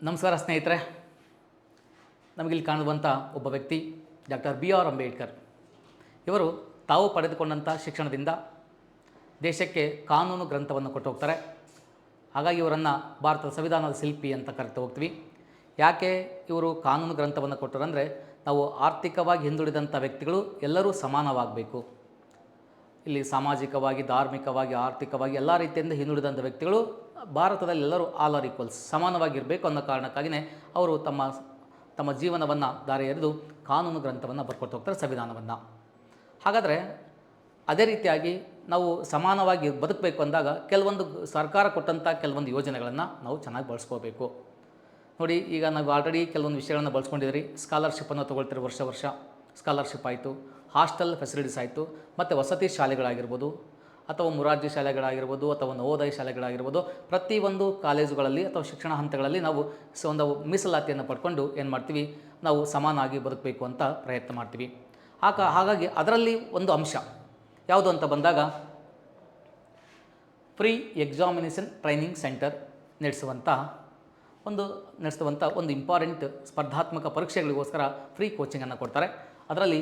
ನಮಸ್ಕಾರ ಸ್ನೇಹಿತರೆ. ನಮಗಿಲ್ಲಿ ಕಾಣುವಂಥ ಒಬ್ಬ ವ್ಯಕ್ತಿ ಡಾಕ್ಟರ್ ಬಿ ಆರ್ ಅಂಬೇಡ್ಕರ್. ಇವರು ತಾವು ಪಡೆದುಕೊಂಡಂಥ ಶಿಕ್ಷಣದಿಂದ ದೇಶಕ್ಕೆ ಕಾನೂನು ಗ್ರಂಥವನ್ನು ಕೊಟ್ಟು ಹೋಗ್ತಾರೆ. ಹಾಗಾಗಿ ಇವರನ್ನು ಭಾರತದ ಸಂವಿಧಾನದ ಶಿಲ್ಪಿ ಅಂತ ಕರೆದು ಹೋಗ್ತೀವಿ. ಯಾಕೆ ಇವರು ಕಾನೂನು ಗ್ರಂಥವನ್ನು ಕೊಟ್ಟರಂದರೆ, ನಾವು ಆರ್ಥಿಕವಾಗಿ ಹಿಂದುಳಿದಂಥ ವ್ಯಕ್ತಿಗಳು ಎಲ್ಲರೂ ಸಮಾನವಾಗಬೇಕು. ಇಲ್ಲಿ ಸಾಮಾಜಿಕವಾಗಿ, ಧಾರ್ಮಿಕವಾಗಿ, ಆರ್ಥಿಕವಾಗಿ ಎಲ್ಲ ರೀತಿಯಿಂದ ಹಿಂದುಳಿದಂಥ ವ್ಯಕ್ತಿಗಳು ಭಾರತದಲ್ಲಿ ಎಲ್ಲರೂ ಆಲ್ ಆರ್ ಈಕ್ವಲ್ಸ್, ಸಮಾನವಾಗಿರಬೇಕು ಅನ್ನೋ ಕಾರಣಕ್ಕಾಗಿಯೇ ಅವರು ತಮ್ಮ ಜೀವನವನ್ನು ದಾರಿ ಎರೆದು ಕಾನೂನು ಗ್ರಂಥವನ್ನು ಬರ್ಕೊಟ್ಟು ಹೋಗ್ತಾರೆ, ಸಂವಿಧಾನವನ್ನು. ಹಾಗಾದರೆ ಅದೇ ರೀತಿಯಾಗಿ ನಾವು ಸಮಾನವಾಗಿ ಬದುಕಬೇಕು ಅಂದಾಗ ಕೆಲವೊಂದು ಸರ್ಕಾರ ಕೊಟ್ಟಂಥ ಕೆಲವೊಂದು ಯೋಜನೆಗಳನ್ನು ನಾವು ಚೆನ್ನಾಗಿ ಬಳಸ್ಕೋಬೇಕು. ನೋಡಿ, ಈಗ ನಾವು ಆಲ್ರೆಡಿ ಕೆಲವೊಂದು ವಿಷಯಗಳನ್ನು ಬಳಸ್ಕೊಂಡಿದ್ದೀರಿ. ಸ್ಕಾಲರ್ಶಿಪ್ಪನ್ನು ತೊಗೊಳ್ತೀರಿ, ವರ್ಷ ಸ್ಕಾಲರ್ಶಿಪ್ ಆಯಿತು, ಹಾಸ್ಟೆಲ್ ಫೆಸಿಲಿಟೀಸ್ ಆಯಿತು, ಮತ್ತು ವಸತಿ ಶಾಲೆಗಳಾಗಿರ್ಬೋದು, ಅಥವಾ ಮೊರಾರ್ಜಿ ಶಾಲೆಗಳಾಗಿರ್ಬೋದು, ಅಥವಾ ನವೋದಯ ಶಾಲೆಗಳಾಗಿರ್ಬೋದು, ಪ್ರತಿಯೊಂದು ಕಾಲೇಜುಗಳಲ್ಲಿ ಅಥವಾ ಶಿಕ್ಷಣ ಹಂತಗಳಲ್ಲಿ ನಾವು ಒಂದು ಮೀಸಲಾತಿಯನ್ನು ಪಡ್ಕೊಂಡು ಏನು ಮಾಡ್ತೀವಿ, ನಾವು ಸಮಾನವಾಗಿ ಬದುಕಬೇಕು ಅಂತ ಪ್ರಯತ್ನ ಮಾಡ್ತೀವಿ. ಹಾಗಾಗಿ ಅದರಲ್ಲಿ ಒಂದು ಅಂಶ ಯಾವುದು ಅಂತ ಬಂದಾಗ, ಫ್ರೀ ಎಕ್ಸಾಮಿನೇಷನ್ ಟ್ರೈನಿಂಗ್ ಸೆಂಟರ್ ನಡೆಸುವಂಥ ಒಂದು ಇಂಪಾರ್ಟೆಂಟ್ ಸ್ಪರ್ಧಾತ್ಮಕ ಪರೀಕ್ಷೆಗಳಿಗೋಸ್ಕರ ಫ್ರೀ ಕೋಚಿಂಗನ್ನು ಕೊಡ್ತಾರೆ. ಅದರಲ್ಲಿ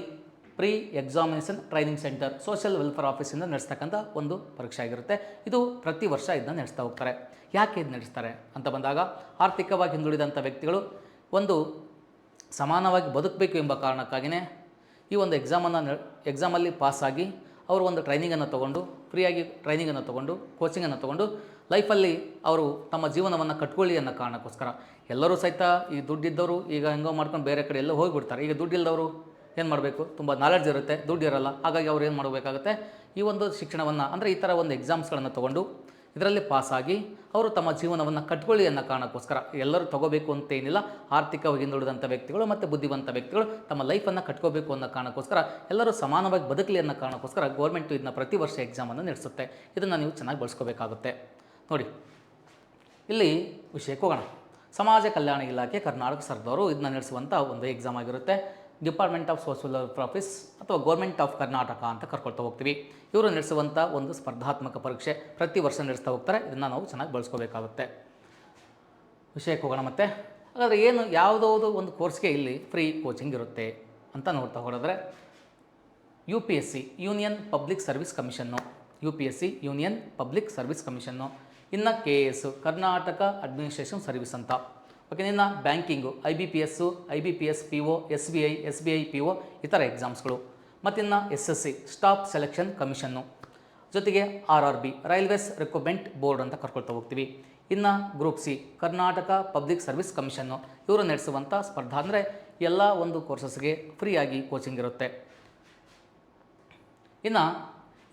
pre examination training centre social welfare ಆಫೀಸಿಂದ ನಡೆಸ್ತಕ್ಕಂಥ ಒಂದು ಪರೀಕ್ಷೆ ಆಗಿರುತ್ತೆ. ಇದು ಪ್ರತಿ ವರ್ಷ ಇದನ್ನ ನಡೆಸ್ತಾ ಹೋಗ್ತಾರೆ. ಯಾಕೆ ಇದು ನಡೆಸ್ತಾರೆ ಅಂತ ಬಂದಾಗ, ಆರ್ಥಿಕವಾಗಿ ಹಿಂದುಳಿದಂಥ ವ್ಯಕ್ತಿಗಳು ಒಂದು ಸಮಾನವಾಗಿ ಬದುಕಬೇಕು ಎಂಬ ಕಾರಣಕ್ಕಾಗಿಯೇ ಈ ಒಂದು ಎಕ್ಸಾಮಲ್ಲಿ ಪಾಸಾಗಿ ಅವರು ಒಂದು ಟ್ರೈನಿಂಗನ್ನು ತೊಗೊಂಡು, ಫ್ರೀಯಾಗಿ ಟ್ರೈನಿಂಗನ್ನು ತೊಗೊಂಡು, ಕೋಚಿಂಗನ್ನು ತೊಗೊಂಡು ಲೈಫಲ್ಲಿ ಅವರು ತಮ್ಮ ಜೀವನವನ್ನು ಕಟ್ಕೊಳ್ಳಿ ಅನ್ನೋ ಕಾರಣಕ್ಕೋಸ್ಕರ. ಎಲ್ಲರೂ ಸಹಿತ ಈ ದುಡ್ಡಿದ್ದವರು ಈಗ ಹೆಂಗೋ ಮಾಡ್ಕೊಂಡು ಬೇರೆ ಕಡೆ ಎಲ್ಲ ಹೋಗಿಬಿಡ್ತಾರೆ. ಈಗ ದುಡ್ಡಿಲ್ಲದವರು ಏನು ಮಾಡಬೇಕು, ತುಂಬ ನಾಲೆಡ್ಜ್ ಇರುತ್ತೆ, ದುಡ್ಡು ಇರೋಲ್ಲ. ಹಾಗಾಗಿ ಅವ್ರು ಏನು ಮಾಡಬೇಕಾಗುತ್ತೆ, ಈ ಒಂದು ಶಿಕ್ಷಣವನ್ನು ಅಂದರೆ ಈ ಥರ ಒಂದು ಎಕ್ಸಾಮ್ಸ್ಗಳನ್ನು ತೊಗೊಂಡು ಇದರಲ್ಲಿ ಪಾಸಾಗಿ ಅವರು ತಮ್ಮ ಜೀವನವನ್ನು ಕಟ್ಕೊಳ್ಳಿ ಅನ್ನೋ ಕಾರಣಕ್ಕೋಸ್ಕರ. ಎಲ್ಲರೂ ತೊಗೋಬೇಕು ಅಂತೇನಿಲ್ಲ, ಆರ್ಥಿಕವಾಗಿ ಹಿಂದುಳಿದಂಥ ವ್ಯಕ್ತಿಗಳು ಮತ್ತು ಬುದ್ಧಿವಂತ ವ್ಯಕ್ತಿಗಳು ತಮ್ಮ ಲೈಫನ್ನು ಕಟ್ಕೋಬೇಕು ಅನ್ನೋ ಕಾರಣಕ್ಕೋಸ್ಕರ, ಎಲ್ಲರೂ ಸಮಾನವಾಗಿ ಬದುಕಲಿ ಅನ್ನೋ ಕಾರಣಕ್ಕೋಸ್ಕರ ಗೌರ್ಮೆಂಟು ಇದನ್ನ ಪ್ರತಿ ವರ್ಷ ಎಕ್ಸಾಮನ್ನು ನಡೆಸುತ್ತೆ. ಇದನ್ನು ನೀವು ಚೆನ್ನಾಗಿ ಬಳಸ್ಕೋಬೇಕಾಗುತ್ತೆ. ನೋಡಿ, ಇಲ್ಲಿ ವಿಷಯಕ್ಕೆ ಹೋಗೋಣ. ಸಮಾಜ ಕಲ್ಯಾಣ ಇಲಾಖೆ ಕರ್ನಾಟಕ ಸರ್ಕಾರದವರು ಇದನ್ನ ನಡೆಸುವಂಥ ಒಂದು ಎಕ್ಸಾಮ್ ಆಗಿರುತ್ತೆ. Department of social welfare office ಅಥವಾ ಗೌರ್ಮೆಂಟ್ ಆಫ್ ಕರ್ನಾಟಕ ಅಂತ ಕರ್ಕೊಳ್ತಾ ಹೋಗ್ತೀವಿ. ಇವರು ನಡೆಸುವಂಥ ಒಂದು ಸ್ಪರ್ಧಾತ್ಮಕ ಪರೀಕ್ಷೆ ಪ್ರತಿ ವರ್ಷ ನಡೆಸ್ತಾ ಹೋಗ್ತಾರೆ. ಇದನ್ನು ನಾವು ಚೆನ್ನಾಗಿ ಬಳಸ್ಕೋಬೇಕಾಗುತ್ತೆ. ವಿಷಯಕ್ಕೆ ಹೋಗೋಣ. ಮತ್ತು ಹಾಗಾದರೆ ಯಾವುದೋ ಒಂದು ಕೋರ್ಸ್ಗೆ ಇಲ್ಲಿ ಫ್ರೀ ಕೋಚಿಂಗ್ ಇರುತ್ತೆ ಅಂತ ನೋಡ್ತಾ ಹೋದರೆ, UPSC union public service commission, UPSC union public service commission, ಇನ್ನು KS ಕರ್ನಾಟಕ ಅಡ್ಮಿನಿಸ್ಟ್ರೇಷನ್ ಸರ್ವಿಸ್ ಅಂತ. ಓಕೆ, ಇನ್ನು banking IBPS PO, SBI PO ಈ ಥರ ಎಕ್ಸಾಮ್ಸ್ಗಳು. ಮತ್ತಿನ್ನು SSC ಸ್ಟಾಫ್ ಸೆಲೆಕ್ಷನ್ ಕಮಿಷನ್ನು, ಜೊತೆಗೆ RRB ರೈಲ್ವೇಸ್ ರಿಕ್ರೂಟ್ಮೆಂಟ್ ಬೋರ್ಡ್ ಅಂತ ಕರ್ಕೊಳ್ತಾ ಹೋಗ್ತೀವಿ. ಇನ್ನು group C Karnataka public service commission. ಇವರು ನಡೆಸುವಂಥ ಸ್ಪರ್ಧಾ ಅಂದರೆ ಎಲ್ಲ ಒಂದು ಕೋರ್ಸಸ್ಗೆ ಫ್ರೀಯಾಗಿ ಕೋಚಿಂಗ್ ಇರುತ್ತೆ. ಇನ್ನು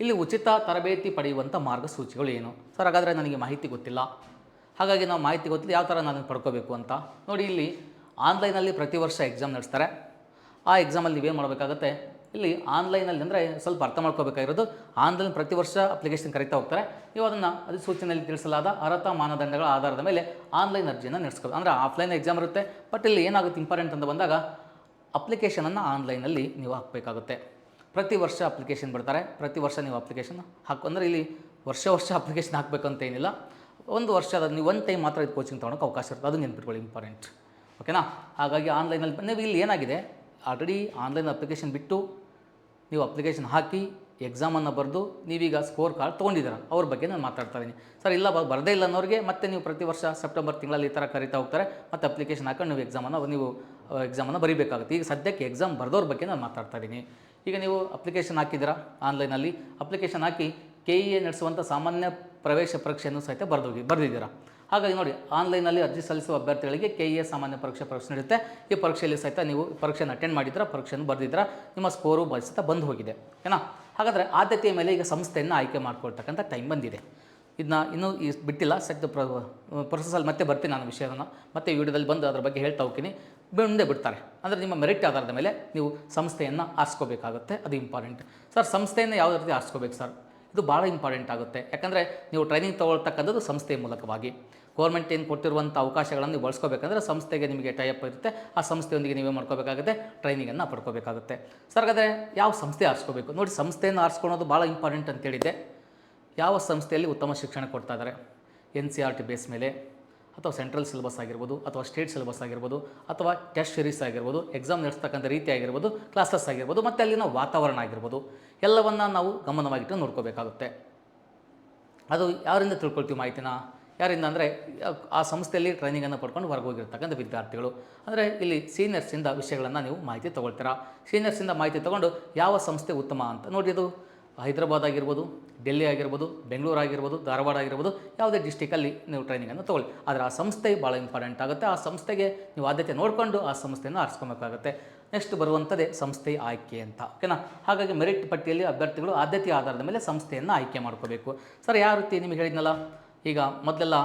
ಇಲ್ಲಿ ಉಚಿತ ತರಬೇತಿ ಪಡೆಯುವಂಥ ಮಾರ್ಗಸೂಚಿಗಳು ಏನು ಸರ್? ಹಾಗಾದರೆ ನನಗೆ ಮಾಹಿತಿ ಗೊತ್ತಿಲ್ಲ. ಹಾಗಾಗಿ ನಾವು ಮಾಹಿತಿ ಗೊತ್ತಿಲ್ಲ, ಯಾವ ಥರ ನಾನು ಪಡ್ಕೋಬೇಕು ಅಂತ ನೋಡಿ. ಇಲ್ಲಿ ಆನ್ಲೈನಲ್ಲಿ ಪ್ರತಿ ವರ್ಷ ಎಕ್ಸಾಮ್ ನಡೆಸ್ತಾರೆ. ಆ ಎಕ್ಸಾಮಲ್ಲಿ ನೀವೇನು ಮಾಡಬೇಕಾಗುತ್ತೆ, ಇಲ್ಲಿ ಆನ್ಲೈನಲ್ಲಿ ಅಂದರೆ ಸ್ವಲ್ಪ ಅರ್ಥ ಮಾಡ್ಕೋಬೇಕಾಗಿರೋದು, ಆನ್ಲೈನ್ ಪ್ರತಿ ವರ್ಷ ಅಪ್ಲಿಕೇಶನ್ ಕರೀತಾ ಹೋಗ್ತಾರೆ. ನೀವು ಅದನ್ನು ಅಧಿಸೂಚನೆಯಲ್ಲಿ ತಿಳಿಸಲಾದ ಅರ್ಹತಾ ಮಾನದಂಡಗಳ ಆಧಾರದ ಮೇಲೆ ಆನ್ಲೈನ್ ಅರ್ಜಿಯನ್ನು ನಡೆಸ್ಕೋಬೇಕು. ಅಂದರೆ ಆಫ್ಲೈನ್ ಎಕ್ಸಾಮ್ ಇರುತ್ತೆ, ಬಟ್ ಇಲ್ಲಿ ಏನಾಗುತ್ತೆ ಇಂಪಾರ್ಟೆಂಟ್ ಅಂತ ಬಂದಾಗ, ಅಪ್ಲಿಕೇಶನನ್ನು ಆನ್ಲೈನಲ್ಲಿ ನೀವು ಹಾಕಬೇಕಾಗುತ್ತೆ. ಪ್ರತಿ ವರ್ಷ ಅಪ್ಲಿಕೇಶನ್ ಬಿಡ್ತಾರೆ. ಪ್ರತಿ ವರ್ಷ ನೀವು ಅಪ್ಲಿಕೇಶನ್ ಅಂದರೆ ಇಲ್ಲಿ ವರ್ಷ ಅಪ್ಲಿಕೇಶನ್ ಹಾಕಬೇಕಂತ ಏನಿಲ್ಲ. ಒಂದು ವರ್ಷದ ನೀವು ಒಂದು ಟೈಮ್ ಮಾತ್ರ ಇದು ಕೋಚಿಂಗ್ ತೊಗೊಳಕ್ಕೆ ಅವಕಾಶ ಇರುತ್ತೆ. ಅದು ನೆನ್ಪಿಟ್ಕೊಳ್ಳಿ, ಇಂಪಾರ್ಟೆಂಟ್. ಓಕೆನಾ? ಹಾಗಾಗಿ ಆನ್ಲೈನಲ್ಲಿ ನೀವು ಇಲ್ಲಿ ಏನಾಗಿದೆ, ಆಲ್ರೆಡಿ ಆನ್ಲೈನ್ ಅಪ್ಲಿಕೇಶನ್ ಬಿಟ್ಟು ನೀವು ಅಪ್ಲಿಕೇಶನ್ ಹಾಕಿ ಎಕ್ಸಾಮನ್ನು ಬರೆದು ನೀವೀಗ ಸ್ಕೋರ್ ಕಾರ್ಡ್ ತೊಗೊಂಡಿದ್ದೀರ, ಅವ್ರ ಬಗ್ಗೆ ನಾನು ಮಾತಾಡ್ತಾ ಇದ್ದೀನಿ. ಸರ್ ಇಲ್ಲ ಬರದೇ ಇಲ್ಲ ಅನ್ನೋರಿಗೆ ಮತ್ತೆ ನೀವು ಪ್ರತಿ ವರ್ಷ ಸೆಪ್ಟೆಂಬರ್ ತಿಂಗಳಲ್ಲಿ ಈ ಥರ ಕರೀತಾ ಹೋಗ್ತಾರೆ. ಮತ್ತು ಅಪ್ಲಿಕೇಶನ್ ಹಾಕೊಂಡು ನೀವು ಎಕ್ಸಾಮನ್ನು ಬರೀಬೇಕಾಗುತ್ತೆ. ಈಗ ಸದ್ಯಕ್ಕೆ ಎಕ್ಸಾಮ್ ಬರೆದವ್ರ ಬಗ್ಗೆ ನಾನು ಮಾತಾಡ್ತಾ ಇದ್ದೀನಿ. ಈಗ ನೀವು ಅಪ್ಲಿಕೇಶನ್ ಹಾಕಿದ್ದೀರಾ, ಆನ್ಲೈನಲ್ಲಿ ಅಪ್ಲಿಕೇಶನ್ ಹಾಕಿ KEA ನಡೆಸುವಂಥ ಸಾಮಾನ್ಯ ಪ್ರವೇಶ ಪರೀಕ್ಷೆಯನ್ನು ಸಹಿತ ಬರೆದಿದ್ದೀರಾ. ಹಾಗಾಗಿ ನೋಡಿ, ಆನ್ಲೈನಲ್ಲಿ ಅರ್ಜಿ ಸಲ್ಲಿಸುವ ಅಭ್ಯರ್ಥಿಗಳಿಗೆ KEA ಸಾಮಾನ್ಯ ಪರೀಕ್ಷೆ ನಡೆಯುತ್ತೆ. ಈ ಪರೀಕ್ಷೆಯಲ್ಲಿ ಸಹಿತ ನೀವು ಪರೀಕ್ಷೆಯನ್ನು ಅಟೆಂಡ್ ಮಾಡಿದ್ದೀರಾ, ಪರೀಕ್ಷೆಯನ್ನು ಬರೆದಿದ್ದೀರಾ, ನಿಮ್ಮ ಸ್ಕೋರು ಸಹಿತ ಬಂದು ಹೋಗಿದೆ. ಓಕೆನಾ? ಹಾಗಾದರೆ ಆದ್ಯತೆಯ ಮೇಲೆ ಈಗ ಸಂಸ್ಥೆಯನ್ನು ಆಯ್ಕೆ ಮಾಡ್ಕೊಳ್ತಕ್ಕಂಥ ಟೈಮ್ ಬಂದಿದೆ. ಇದನ್ನ ಇನ್ನೂ ಬಿಟ್ಟಿಲ್ಲ, ಸದ್ಯ ಪ್ರೊಸೆಸಲ್ಲಿ ಮತ್ತೆ ಬರ್ತೀನಿ ನಾನು ವಿಷಯವನ್ನು ಮತ್ತೆ ವಿಡಿಯೋದಲ್ಲಿ ಬಂದು ಅದರ ಬಗ್ಗೆ ಹೇಳ್ತಾ ಹೋಗ್ತೀನಿ. ಮುಂದೆ ಬಿಡ್ತಾರೆ. ಅಂದರೆ ನಿಮ್ಮ ಮೆರಿಟ್ ಆಧಾರದ ಮೇಲೆ ನೀವು ಸಂಸ್ಥೆಯನ್ನು ಆರಿಸ್ಕೋಬೇಕಾಗುತ್ತೆ. ಅದು ಇಂಪಾರ್ಟೆಂಟ್. ಸರ್, ಸಂಸ್ಥೆಯನ್ನು ಯಾವ ರೀತಿ ಆರಿಸ್ಕೋಬೇಕು ಸರ್? ಇದು ಭಾಳ ಇಂಪಾರ್ಟೆಂಟ್ ಆಗುತ್ತೆ. ಯಾಕಂದರೆ ನೀವು ಟ್ರೈನಿಂಗ್ ತೊಗೊಳ್ತಕ್ಕಂಥದ್ದು ಸಂಸ್ಥೆಯ ಮೂಲಕವಾಗಿ. ಗೌರ್ಮೆಂಟ್ ಏನು ಕೊಟ್ಟಿರುವಂಥ ಅವಕಾಶಗಳನ್ನು ನೀವು ಬಳಸ್ಕೋಬೇಕಂದ್ರೆ ಸಂಸ್ಥೆಗೆ ನಿಮಗೆ ಟೈಅಪ್ ಇರುತ್ತೆ. ಆ ಸಂಸ್ಥೆಯೊಂದಿಗೆ ನೀವೇ ಮಾಡ್ಕೋಬೇಕಾಗುತ್ತೆ, ಟ್ರೈನಿಂಗನ್ನು ಪಡ್ಕೋಬೇಕಾಗುತ್ತೆ. ಸರ್, ಹಾಗಾದರೆ ಯಾವ ಸಂಸ್ಥೆ ಆರಿಸ್ಕೋಬೇಕು? ನೋಡಿ, ಸಂಸ್ಥೆಯನ್ನು ಆರಿಸ್ಕೊಳ್ಳೋದು ಭಾಳ ಇಂಪಾರ್ಟೆಂಟ್ ಅಂತೇಳಿದೆ. ಯಾವ ಸಂಸ್ಥೆಯಲ್ಲಿ ಉತ್ತಮ ಶಿಕ್ಷಣ ಕೊಡ್ತಾ ಇದ್ದಾರೆ, NCERT ಬೇಸ್ ಮೇಲೆ ಅಥವಾ ಸೆಂಟ್ರಲ್ ಸಿಲೆಬಸ್ ಆಗಿರ್ಬೋದು, ಅಥವಾ ಸ್ಟೇಟ್ ಸಿಲೆಬಸ್ ಆಗಿರ್ಬೋದು, ಅಥವಾ ಟೆಸ್ಟ್ ಸೀರೀಸ್ ಆಗಿರ್ಬೋದು, ಎಕ್ಸಾಮ್ ನಡೆಸ್ತಕ್ಕಂಥ ರೀತಿ ಆಗಿರ್ಬೋದು, ಕ್ಲಾಸಸ್ ಆಗಿರ್ಬೋದು, ಮತ್ತು ಅಲ್ಲಿನ ವಾತಾವರಣ ಆಗಿರ್ಬೋದು, ಎಲ್ಲವನ್ನು ನಾವು ಗಮನವಾಗಿಟ್ಟು ನೋಡ್ಕೋಬೇಕಾಗುತ್ತೆ. ಅದು ಯಾರಿಂದ ತಿಳ್ಕೊಳ್ತೀವಿ ಮಾಹಿತಿನ? ಯಾರಿಂದ ಅಂದರೆ ಆ ಸಂಸ್ಥೆಯಲ್ಲಿ ಟ್ರೈನಿಂಗನ್ನು ಪಡ್ಕೊಂಡು ಹೊರಗೆ ಹೋಗಿರ್ತಕ್ಕಂಥ ವಿದ್ಯಾರ್ಥಿಗಳು. ಅಂದರೆ ಇಲ್ಲಿ ಸೀನಿಯರ್ಸಿಂದ ವಿಷಯಗಳನ್ನು ನೀವು ಮಾಹಿತಿ ತೊಗೊಳ್ತೀರಾ. ಸೀನಿಯರ್ಸಿಂದ ಮಾಹಿತಿ ತೊಗೊಂಡು ಯಾವ ಸಂಸ್ಥೆ ಉತ್ತಮ ಅಂತ ನೋಡಿ. ಅದು ಹೈದರಾಬಾದ್ ಆಗಿರ್ಬೋದು, ಡೆಲ್ಲಿ ಆಗಿರ್ಬೋದು, ಬೆಂಗಳೂರು ಆಗಿರ್ಬೋದು, ಧಾರವಾಡ ಆಗಿರ್ಬೋದು, ಯಾವುದೇ ಡಿಸ್ಟಿಕಲ್ಲಿ ನೀವು ಟ್ರೈನಿಂಗನ್ನು ತೊಗೊಳ್ಳಿ. ಆದರೆ ಆ ಸಂಸ್ಥೆ ಭಾಳ ಇಂಪಾರ್ಟೆಂಟ್ ಆಗುತ್ತೆ. ಆ ಸಂಸ್ಥೆಗೆ ನೀವು ಆದ್ಯತೆ ನೋಡಿಕೊಂಡು ಆ ಸಂಸ್ಥೆಯನ್ನು ಆರಿಸ್ಕೊಬೇಕಾಗುತ್ತೆ. ನೆಕ್ಸ್ಟ್ ಬರುವಂಥದ್ದೇ ಸಂಸ್ಥೆ ಆಯ್ಕೆ ಅಂತ, ಓಕೆನಾ. ಹಾಗಾಗಿ ಮೆರಿಟ್ ಪಟ್ಟಿಯಲ್ಲಿ ಅಭ್ಯರ್ಥಿಗಳು ಆದ್ಯತೆ ಆಧಾರದ ಮೇಲೆ ಸಂಸ್ಥೆಯನ್ನು ಆಯ್ಕೆ ಮಾಡ್ಕೋಬೇಕು. ಸರ್, ಯಾವ ರೀತಿ ನಿಮಗೆ ಹೇಳಿದ್ನಲ್ಲ, ಈಗ ಮೊದಲೆಲ್ಲ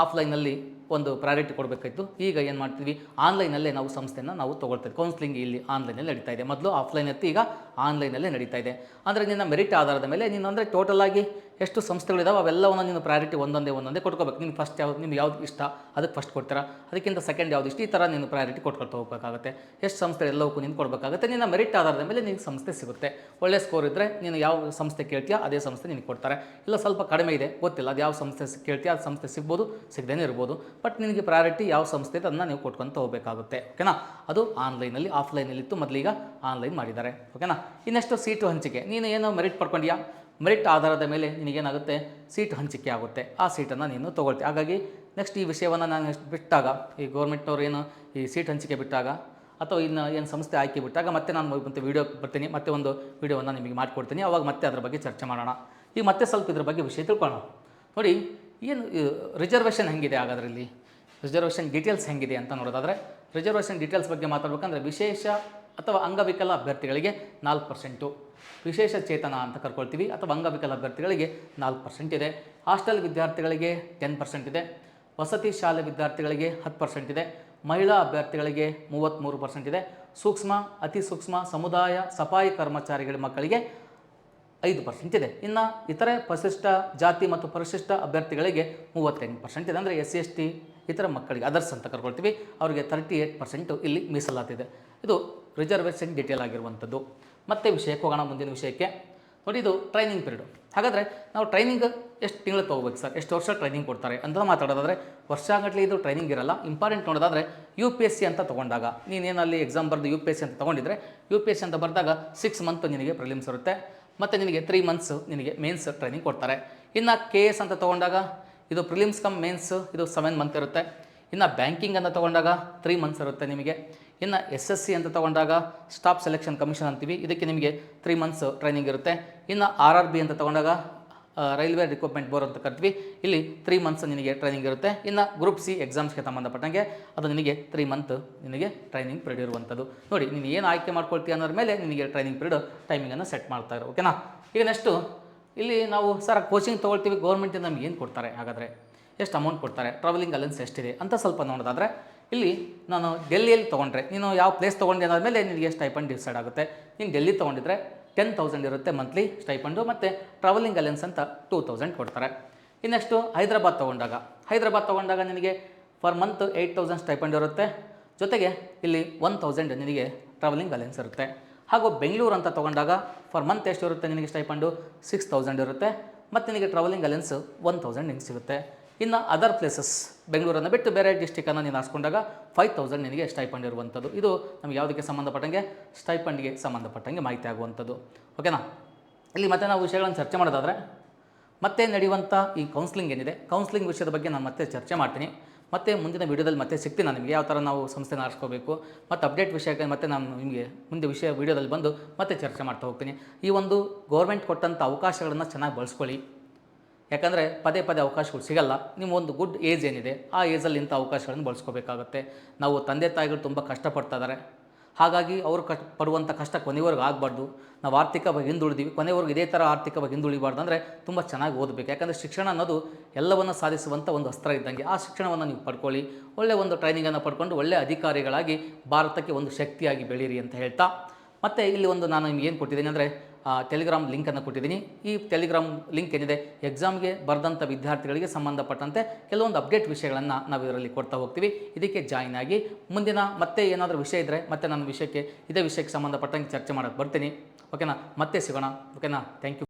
ಆಫ್ಲೈನಲ್ಲಿ ಒಂದು ಪ್ರಯಾರಿಟಿ ಕೊಡಬೇಕಾಯಿತು. ಈಗ ಏನು ಮಾಡ್ತೀವಿ, ಆನ್ಲೈನಲ್ಲೇ ನಾವು ಸಂಸ್ಥೆಯನ್ನು ನಾವು ತೊಗೊಳ್ತೀವಿ. ಕೌನ್ಸ್ಲಿಂಗ್ ಇಲ್ಲಿ ಆನ್ಲೈನಲ್ಲಿ ನಡೀತಾ ಇದೆ. ಮೊದಲು ಆಫ್ಲೈನ್ ಇತ್ತು, ಈಗ ಆನ್ಲೈನಲ್ಲೇ ನಡೀತಾ ಇದೆ. ಅಂದರೆ ನಿನ್ನ ಮೆರಿಟ್ ಆಧಾರದ ಮೇಲೆ ನೀನು ಅಂದರೆ ಟೋಟಲಾಗಿ ಎಷ್ಟು ಸಂಸ್ಥೆಗಳಿದಾವೆ ಅವೆಲ್ಲವನ್ನು ನೀನು ಪ್ರಯಾರಿಟಿ ಒಂದೊಂದೇ ಕೊಟ್ಕೋಬೇಕು. ನೀನು ಫಸ್ಟ್ ಯಾವ್ದು ನಿಮ್ಗೆ ಯಾವ್ದು ಇಷ್ಟ ಅದಕ್ಕೆ ಫಸ್ಟ್ ಕೊಡ್ತೀರಾ, ಅದಕ್ಕಿಂತ ಸೆಕೆಂಡ್ ಯಾವ್ದು ಇಷ್ಟ, ಈ ಥರ ನೀನು ಪ್ರಯಾರಿಟಿ ಕೊಟ್ಕೊಳ್ತಾ ಹೋಗಬೇಕಾಗುತ್ತೆ. ಎಷ್ಟು ಸಂಸ್ಥೆ ಎಲ್ಲವಕ್ಕೂ ನೀನು ಕೊಡಬೇಕಾಗುತ್ತೆ. ನಿನ್ನ ಮೆರಿಟ್ ಆಧಾರದ ಮೇಲೆ ನಿನಗೆ ಸಂಸ್ಥೆ ಸಿಗುತ್ತೆ. ಒಳ್ಳೆ ಸ್ಕೋರ್ ಇದ್ದರೆ ನೀನು ಯಾವ ಸಂಸ್ಥೆ ಕೇಳ್ತೀಯಾ ಅದೇ ಸಂಸ್ಥೆ ನಿನಗೆ ಕೊಡ್ತಾರೆ. ಇಲ್ಲ ಸ್ವಲ್ಪ ಕಡಿಮೆ ಇದೆ ಗೊತ್ತಿಲ್ಲ, ಅದು ಯಾವ ಸಂಸ್ಥೆ ಕೇಳ್ತೀಯಾ ಅದು ಸಂಸ್ಥೆ ಸಿಗ್ಬೋದು, ಸಿಗದೇನೆ ಇರ್ಬೋದು. ಬಟ್ ನಿನಗೆ ಪ್ರಯಾರಿಟಿ ಯಾವ ಸಂಸ್ಥೆ ಇದೆ ಅದನ್ನು ನೀವು ಕೊಟ್ಕೊತ ಹೋಗಬೇಕಾಗುತ್ತೆ, ಓಕೆನಾ. ಅದು ಆನ್ಲೈನಲ್ಲಿ, ಆಫ್ಲೈನಲ್ಲಿ ಇತ್ತು, ಮೊದಲೀಗ ಆನ್ಲೈನ್ ಮಾಡಿದ್ದಾರೆ, ಓಕೆನಾ. ಇನ್ನೆಷ್ಟು ಸೀಟು ಹಂಚಿಕೆ, ನೀನು ಏನೋ ಮೆರಿಟ್ ಪಡ್ಕೊಂಡ್ಯಾ, ಮೆರಿಟ್ ಆಧಾರದ ಮೇಲೆ ನಿನಗೇನಾಗುತ್ತೆ, ಸೀಟ್ ಹಂಚಿಕೆ ಆಗುತ್ತೆ. ಆ ಸೀಟನ್ನು ನೀನು ತೊಗೊಳ್ತೀವಿ. ಹಾಗಾಗಿ ನೆಕ್ಸ್ಟ್ ಈ ವಿಷಯವನ್ನು ನಾನು ಬಿಟ್ಟಾಗ, ಈ ಗೌರ್ಮೆಂಟ್ನವ್ರು ಏನು ಈ ಸೀಟ್ ಹಂಚಿಕೆ ಬಿಟ್ಟಾಗ ಅಥವಾ ಇನ್ನು ಏನು ಸಂಸ್ಥೆ ಆಯ್ಕೆ ಬಿಟ್ಟಾಗ ಮತ್ತೆ ನಾನು ಮತ್ತೆ ವೀಡಿಯೋ ಬರ್ತೀನಿ, ಮತ್ತೆ ಒಂದು ವೀಡಿಯೋವನ್ನು ನಿಮಗೆ ಮಾಡಿಕೊಡ್ತೀನಿ. ಅವಾಗ ಮತ್ತೆ ಅದರ ಬಗ್ಗೆ ಚರ್ಚೆ ಮಾಡೋಣ. ಈಗ ಮತ್ತೆ ಸ್ವಲ್ಪ ಇದ್ರ ಬಗ್ಗೆ ವಿಷಯ ತಿಳ್ಕೊಳ್ಳೋಣ. ನೋಡಿ, ಏನು ರಿಸರ್ವೇಷನ್ ಹೆಂಗಿದೆ, ಹಾಗಾದ್ರೆ ಇಲ್ಲಿ ರಿಸರ್ವೇಷನ್ ಡೀಟೇಲ್ಸ್ ಹೆಂಗಿದೆ ಅಂತ ನೋಡೋದಾದರೆ, ರಿಸರ್ವೇಷನ್ ಡೀಟೇಲ್ಸ್ ಬಗ್ಗೆ ಮಾತಾಡ್ಬೇಕಂದ್ರೆ ವಿಶೇಷ ಅಥವಾ ಅಂಗವಿಕಲ ಅಭ್ಯರ್ಥಿಗಳಿಗೆ 4%, ವಿಶೇಷ ಚೇತನ ಅಂತ ಕರ್ಕೊಳ್ತೀವಿ ಅಥವಾ ಅಂಗವಿಕಲ ಅಭ್ಯರ್ಥಿಗಳಿಗೆ 4% ಇದೆ. ಹಾಸ್ಟೆಲ್ ವಿದ್ಯಾರ್ಥಿಗಳಿಗೆ 10% ಇದೆ. ವಸತಿ ಶಾಲೆ ವಿದ್ಯಾರ್ಥಿಗಳಿಗೆ 10% ಇದೆ. ಮಹಿಳಾ ಅಭ್ಯರ್ಥಿಗಳಿಗೆ 33% ಇದೆ. ಸೂಕ್ಷ್ಮ, ಅತಿ ಸೂಕ್ಷ್ಮ, ಸಮುದಾಯ ಸಫಾಯಿ ಕರ್ಮಚಾರಿಗಳ ಮಕ್ಕಳಿಗೆ 5% ಇದೆ. ಇನ್ನು ಇತರೆ ಪರಿಶಿಷ್ಟ ಜಾತಿ ಮತ್ತು ಪರಿಶಿಷ್ಟ ಅಭ್ಯರ್ಥಿಗಳಿಗೆ 38% ಇದೆ. ಅಂದರೆ SC ST ಇತರ ಮಕ್ಕಳಿಗೆ ಅದರ್ಸ್ ಅಂತ ಕರ್ಕೊಳ್ತೀವಿ, ಅವರಿಗೆ 38% ಇಲ್ಲಿ ಮೀಸಲಾತಿದೆ. ಇದು ರಿಸರ್ವೇಷನ್ ಡೀಟೇಲ್ ಆಗಿರುವಂಥದ್ದು. ಮತ್ತೆ ವಿಷಯಕ್ಕೆ ಹೋಗೋಣ, ಮುಂದಿನ ವಿಷಯಕ್ಕೆ. ನೋಡಿ, ಇದು ಟ್ರೈನಿಂಗ್ ಪೀರಿಯಡು. ಹಾಗಾದರೆ ನಾವು ಟ್ರೈನಿಂಗ್ ಎಷ್ಟು ತಿಂಗಳು ತೊಗೋಬೇಕು ಸರ್, ಎಷ್ಟು ವರ್ಷ ಟ್ರೈನಿಂಗ್ ಕೊಡ್ತಾರೆ ಅಂತ ಮಾತಾಡೋದಾದರೆ, ವರ್ಷಗಟ್ಟಲೆ ಇದು ಟ್ರೈನಿಂಗ್ ಇರಲ್ಲ. ಇಂಪಾರ್ಟೆಂಟ್ ನೋಡೋದಾದರೆ UPSC ಅಂತ ತೊಗೊಂಡಾಗ, ನೀನೇನಲ್ಲಿ ಎಕ್ಸಾಮ್ ಬರೆದು UPSC ಅಂತ ತೊಗೊಂಡಿದ್ರೆ, UPSC ಅಂತ ಬರೆದಾಗ 6 ಮಂತ್ ನಿನಗೆ ಪ್ರಿಲಿಮ್ಸ್ ಇರುತ್ತೆ, ಮತ್ತು ನಿನಗೆ 3 ಮಂತ್ಸ್ ನಿನಗೆ ಮೇನ್ಸ್ ಟ್ರೈನಿಂಗ್ ಕೊಡ್ತಾರೆ. ಇನ್ನು KS ಅಂತ ತೊಗೊಂಡಾಗ ಇದು ಪ್ರಿಲಿಮ್ಸ್ ಕಮ್ ಮೇನ್ಸ್, ಇದು 7 ಮಂತ್ ಇರುತ್ತೆ. ಇನ್ನು ಬ್ಯಾಂಕಿಂಗ್ ಅಂತ ತೊಗೊಂಡಾಗ 3 ಮಂತ್ಸ್ ಇರುತ್ತೆ ನಿಮಗೆ. ಇನ್ನು SSC ಅಂತ ತೊಗೊಂಡಾಗ ಸ್ಟಾಫ್ ಸೆಲೆಕ್ಷನ್ ಕಮಿಷನ್ ಅಂತೀವಿ, ಇದಕ್ಕೆ ನಿಮಗೆ 3 ಮಂತ್ಸ್ ಟ್ರೈನಿಂಗ್ ಇರುತ್ತೆ. ಇನ್ನು RRB ಅಂತ ತೊಗೊಂಡಾಗ ರೈಲ್ವೆ ರಿಕ್ರೂಟ್ಮೆಂಟ್ ಬೋರ್ಡ್ ಅಂತ ಕರಿತೀವಿ, ಇಲ್ಲಿ 3 ಮಂತ್ಸ್ ನಿನಗೆ ಟ್ರೈನಿಂಗ್ ಇರುತ್ತೆ. ಇನ್ನು ಗ್ರೂಪ್ C ಎಕ್ಸಾಮ್ಸ್ಗೆ ಸಂಬಂಧಪಟ್ಟಂಗೆ ಅದು ನಿನಗೆ 3 ಮಂತ್ ನಿನಗೆ ಟ್ರೈನಿಂಗ್ ಪೀರಿಯಡ್ ಇರುವಂಥದ್ದು. ನೋಡಿ, ನೀನು ಏನು ಆಯ್ಕೆ ಮಾಡ್ಕೊಳ್ತೀಯ ಅನ್ನೋದ್ರ ಮೇಲೆ ನಿನಗೆ ಟ್ರೈನಿಂಗ್ ಪೀರಿಯಡ್ ಟೈಮಿಂಗನ್ನು ಸೆಟ್ ಮಾಡ್ತಾರೆ, ಓಕೆನಾ. ಈಗ ನೆಕ್ಸ್ಟು ಇಲ್ಲಿ ನಾವು ಸರ್ ಕೋಚಿಂಗ್ ತೊಗೊಳ್ತೀವಿ, ಗೌರ್ಮೆಂಟಿಂದ ನಮ್ಗೆ ಏನು ಕೊಡ್ತಾರೆ, ಹಾಗಾದರೆ ಎಷ್ಟು ಅಮೌಂಟ್ ಕೊಡ್ತಾರೆ, ಟ್ರಾವೆಲಿಂಗ್ ಅಲೌನ್ಸ್ ಎಷ್ಟಿದೆ ಅಂತ ಸ್ವಲ್ಪ ನೋಡೋದಾದರೆ, ಇಲ್ಲಿ ನಾನು ಡೆಲ್ಲಿಯಲ್ಲಿ ತೊಗೊಂಡ್ರೆ, ನೀನು ಯಾವ ಪ್ಲೇಸ್ ತೊಗೊಂಡೆ ಅನ್ನೋದ್ಮೇಲೆ ನಿನಗೆ ಸ್ಟೈಪಂಡ್ ಡಿಸೈಡ್ ಆಗುತ್ತೆ. ನೀನು ಡೆಲ್ಲಿ ತೊಗೊಂಡಿದ್ರೆ 10,000 ಇರುತ್ತೆ ಮಂತ್ಲಿ ಸ್ಟೈಪಂಡು, ಮತ್ತು ಟ್ರಾವೆಲಿಂಗ್ ಅಲೌನ್ಸ್ ಅಂತ 2,000 ಕೊಡ್ತಾರೆ. ಇನ್ನೆಕ್ಸ್ಟು ಹೈದರಾಬಾದ್ ತೊಗೊಂಡಾಗ ನಿನಗೆ ಫರ್ ಮಂತ್ 8,000 ಸ್ಟೈಪಂಡ್ ಇರುತ್ತೆ, ಜೊತೆಗೆ ಇಲ್ಲಿ 1,000 ನಿನಗೆ ಟ್ರಾವೆಲಿಂಗ್ ಅಲೌನ್ಸ್ ಇರುತ್ತೆ. ಹಾಗೂ ಬೆಂಗಳೂರು ಅಂತ ತೊಗೊಂಡಾಗ ಫರ್ ಮಂತ್ ಎಷ್ಟು ಇರುತ್ತೆ ನಿನಗೆ ಸ್ಟೈಪಂಡು, 6,000 ಇರುತ್ತೆ, ಮತ್ತು ನಿನಗೆ ಟ್ರಾವೆಲಿಂಗ್ ಅಲೌನ್ಸ್ 1,000 ನಿನಗೆ ಸಿಗುತ್ತೆ. ಇನ್ನು ಅದರ್ ಪ್ಲೇಸಸ್, ಬೆಂಗಳೂರನ್ನು ಬಿಟ್ಟು ಬೇರೆ ಡಿಸ್ಟಿಕನ್ನು ನೀನು ಹಾಸ್ಕೊಂಡಾಗ 5,000 ನಿನಗೆ ಸ್ಟೈಪಂಡ್ ಇರುವಂಥದ್ದು. ಇದು ನಮಗೆ ಯಾವುದಕ್ಕೆ ಸಂಬಂಧಪಟ್ಟಂಗೆ, ಸ್ಟೈಪಂಡ್ಗೆ ಸಂಬಂಧಪಟ್ಟಂಗೆ ಮಾಹಿತಿ ಆಗುವಂಥದ್ದು, ಓಕೆನಾ. ಇಲ್ಲಿ ಮತ್ತೆ ನಾವು ವಿಷಯಗಳನ್ನು ಚರ್ಚೆ ಮಾಡೋದಾದರೆ, ಮತ್ತೆ ನಡೆಯುವಂಥ ಈ ಕೌನ್ಸ್ಲಿಂಗ್ ಏನಿದೆ, ಕೌನ್ಸ್ಲಿಂಗ್ ವಿಷಯದ ಬಗ್ಗೆ ನಾನು ಮತ್ತೆ ಚರ್ಚೆ ಮಾಡ್ತೀನಿ. ಮತ್ತು ಮುಂದಿನ ವೀಡಿಯೋದಲ್ಲಿ ಮತ್ತೆ ಸಿಗ್ತೀನಿ ನಾನು ನಿಮಗೆ, ಯಾವ ಥರ ನಾವು ಸಂಸ್ಥೆನ ಆರಿಸ್ಕೋಬೇಕು ಮತ್ತು ಅಪ್ಡೇಟ್ ವಿಷಯಕ್ಕೆ ಮತ್ತೆ ನಾನು ನಿಮಗೆ ಮುಂದೆ ವೀಡಿಯೋದಲ್ಲಿ ಬಂದು ಮತ್ತೆ ಚರ್ಚೆ ಮಾಡ್ತಾ ಹೋಗ್ತೀನಿ. ಈ ಒಂದು ಗೌರ್ಮೆಂಟ್ ಕೊಟ್ಟಂಥ ಅವಕಾಶಗಳನ್ನು ಚೆನ್ನಾಗಿ ಬಳಸ್ಕೊಳ್ಳಿ. ಯಾಕಂದರೆ ಪದೇ ಅವಕಾಶಗಳು ಸಿಗಲ್ಲ. ನಿಮ್ಮ ಒಂದು ಗುಡ್ ಏಜ್ ಏನಿದೆ ಆ ಏಜಲ್ಲಿ ಇಂಥ ಅವಕಾಶಗಳನ್ನು ಬಳಸ್ಕೋಬೇಕಾಗುತ್ತೆ. ನಾವು ತಂದೆ ತಾಯಿಗಳು ತುಂಬ ಕಷ್ಟಪಡ್ತಾ ಇದ್ದಾರೆ, ಹಾಗಾಗಿ ಅವರು ಪಡುವಂಥ ಕಷ್ಟ ಕೊನೆವರೆಗೂ ಆಗಬಾರ್ದು. ನಾವು ಆರ್ಥಿಕವಾಗಿ ಹಿಂದುಳಿದೀವಿ, ಕೊನೆವರೆಗೂ ಇದೇ ಥರ ಆರ್ಥಿಕವಾಗಿ ಹಿಂದುಳಿಬಾರ್ದು. ಅಂದರೆ ತುಂಬ ಚೆನ್ನಾಗಿ ಓದಬೇಕು. ಯಾಕಂದರೆ ಶಿಕ್ಷಣ ಅನ್ನೋದು ಎಲ್ಲವನ್ನು ಸಾಧಿಸುವಂಥ ಒಂದು ಅಸ್ತ್ರ ಇದ್ದಂಗೆ. ಆ ಶಿಕ್ಷಣವನ್ನು ನೀವು ಪಡ್ಕೊಳ್ಳಿ, ಒಳ್ಳೆಯ ಒಂದು ಟ್ರೈನಿಂಗನ್ನು ಪಡ್ಕೊಂಡು ಒಳ್ಳೆಯ ಅಧಿಕಾರಿಗಳಾಗಿ ಭಾರತಕ್ಕೆ ಒಂದು ಶಕ್ತಿಯಾಗಿ ಬೆಳೀರಿ ಅಂತ ಹೇಳ್ತಾ, ಮತ್ತು ಇಲ್ಲಿ ಒಂದು ನಾನು ನಿಮ್ಗೆ ಏನು ಕೊಟ್ಟಿದ್ದೀನಿ ಅಂದರೆ ಟೆಲಿಗ್ರಾಮ್ ಲಿಂಕನ್ನು ಕೊಟ್ಟಿದ್ದೀನಿ. ಈ ಟೆಲಿಗ್ರಾಮ್ ಲಿಂಕ್ ಏನಿದೆ, ಎಕ್ಸಾಮ್ಗೆ ಬರೆದಂಥ ವಿದ್ಯಾರ್ಥಿಗಳಿಗೆ ಸಂಬಂಧಪಟ್ಟಂತೆ ಕೆಲವೊಂದು ಅಪ್ಡೇಟ್ ವಿಷಯಗಳನ್ನು ನಾವು ಇದರಲ್ಲಿ ಕೊಡ್ತಾ ಹೋಗ್ತೀವಿ. ಇದಕ್ಕೆ ಜಾಯಿನ್ ಆಗಿ ಮುಂದಿನ ಮತ್ತೆ ಏನಾದರೂ ವಿಷಯ ಇದ್ದರೆ ಮತ್ತೆ ನನ್ನ ವಿಷಯಕ್ಕೆ ಇದೇ ವಿಷಯಕ್ಕೆ ಸಂಬಂಧಪಟ್ಟಂಗೆ ಚರ್ಚೆ ಮಾಡೋಕ್ಕೆ ಬರ್ತೀನಿ, ಓಕೆನಾ. ಮತ್ತೆ ಸಿಗೋಣ, ಓಕೆನಾ. Thank you.